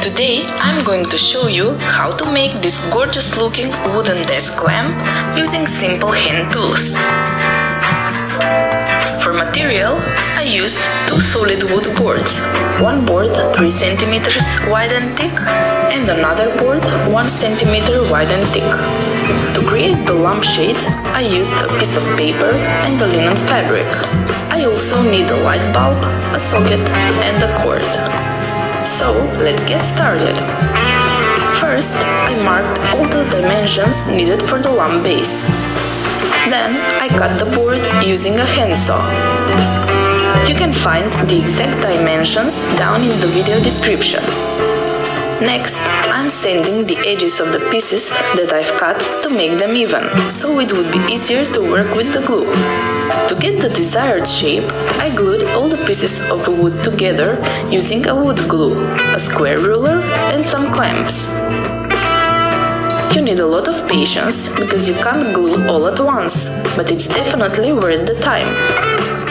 Today I'm going to show you how to make this gorgeous looking wooden desk lamp using simple hand tools. For material, I used two solid wood boards, one board 3 cm wide and thick and another board 1 cm wide and thick. To create the lampshade, I used a piece of paper and a linen fabric. I also need a light bulb, a socket and a cord. So let's get started. First, I marked all the dimensions needed for the lamp base. Then I cut the board using a handsaw. You can find the exact dimensions down in the video description. Next, I'm sanding the edges of the pieces that I've cut to make them even, so it would be easier to work with the glue. To get the desired shape, I glued all the pieces of the wood together using a wood glue, a square ruler and some clamps. You need a lot of patience because you can't glue all at once, but it's definitely worth the time.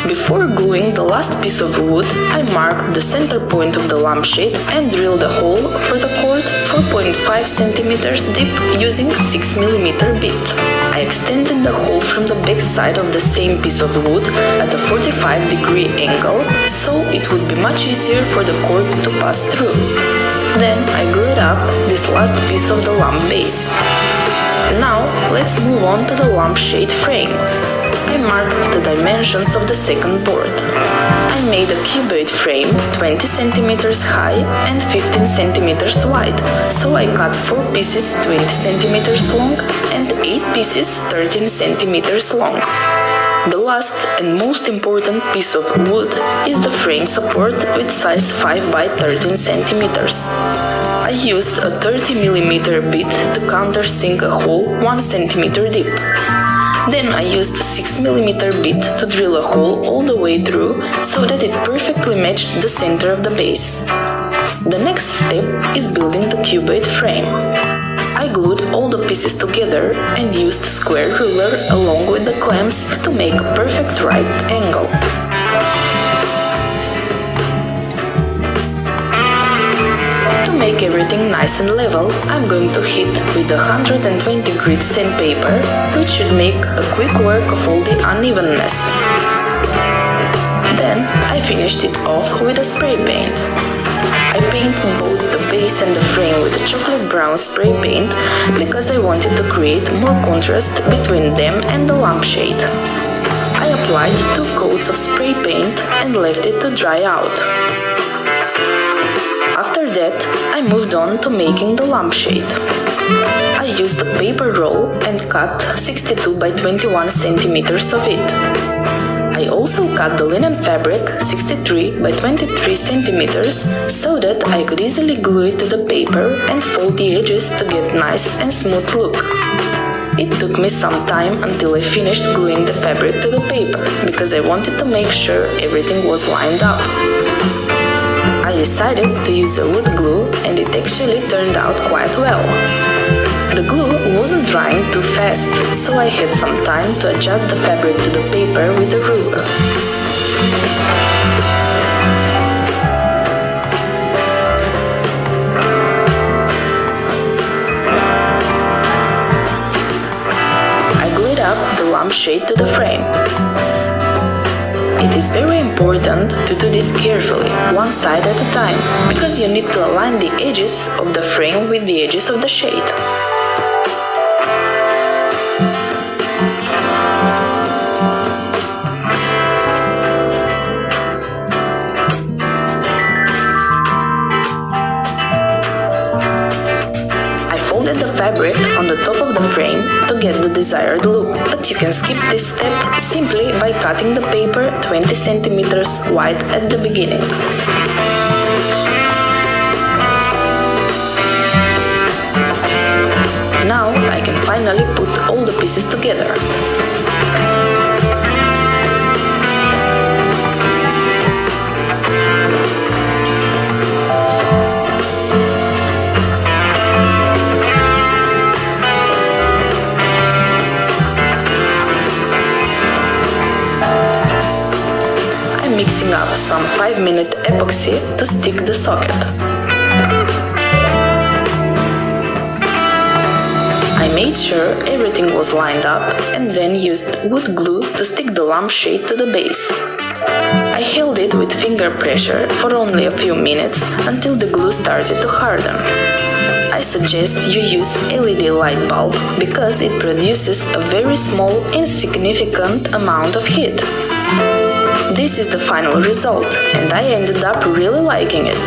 Before gluing the last piece of wood, I marked the center point of the lampshade and drilled a hole for the cord 4.5 cm deep using 6 mm bit. I extended the hole from the back side of the same piece of wood at a 45-degree angle, so it would be much easier for the cord to pass through. Then I glued up this last piece of the lamp base. Now let's move on to the lampshade frame. I marked the dimensions of the second board. I made a cuboid frame 20 cm high and 15 cm wide, so I cut 4 pieces 20 cm long and 8 pieces 13 cm long. The last and most important piece of wood is the frame support with size 5 by 13 cm. I used a 30 mm bit to countersink a hole 1 cm deep. Then I used a 6 mm bit to drill a hole all the way through so that it perfectly matched the center of the base. The next step is building the cuboid frame. I glued all the pieces together and used a square ruler along with the clamps to make a perfect right angle. To make everything nice and level, I'm going to hit with the 120 grit sandpaper, which should make a quick work of all the unevenness. Then I finished it off with a spray paint. I painted both the base and the frame with a chocolate brown spray paint because I wanted to create more contrast between them and the lampshade. I applied 2 coats of spray paint and left it to dry out. After that, I moved on to making the lampshade. I used a paper roll and cut 62 by 21 centimeters of it. I also cut the linen fabric 63 by 23 centimeters so that I could easily glue it to the paper and fold the edges to get nice and smooth look. It took me some time until I finished gluing the fabric to the paper because I wanted to make sure everything was lined up. I decided to use a wood glue and it actually turned out quite well. The glue wasn't drying too fast, so I had some time to adjust the fabric to the paper with a ruler. I glued up the lampshade to the frame. It is very important to do this carefully, one side at a time, because you need to align the edges of the frame with the edges of the shade. I folded the fabric on the top of the frame to get the desired look, but you can skip this step simply by cutting the paper 20 centimeters wide at the beginning. Now I can finally put all the pieces together. mixing up some 5-minute epoxy to stick the socket. made sure everything was lined up and then used wood glue to stick the lampshade to the base. I held it with finger pressure for only a few minutes until the glue started to harden. I suggest you use LED light bulb because it produces a very small, insignificant amount of heat. This is the final result, and I ended up really liking it.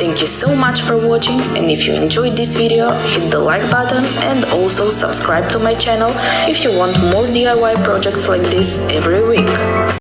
Thank you so much for watching, and if you enjoyed this video, hit the like button and also subscribe to my channel if you want more DIY projects like this every week.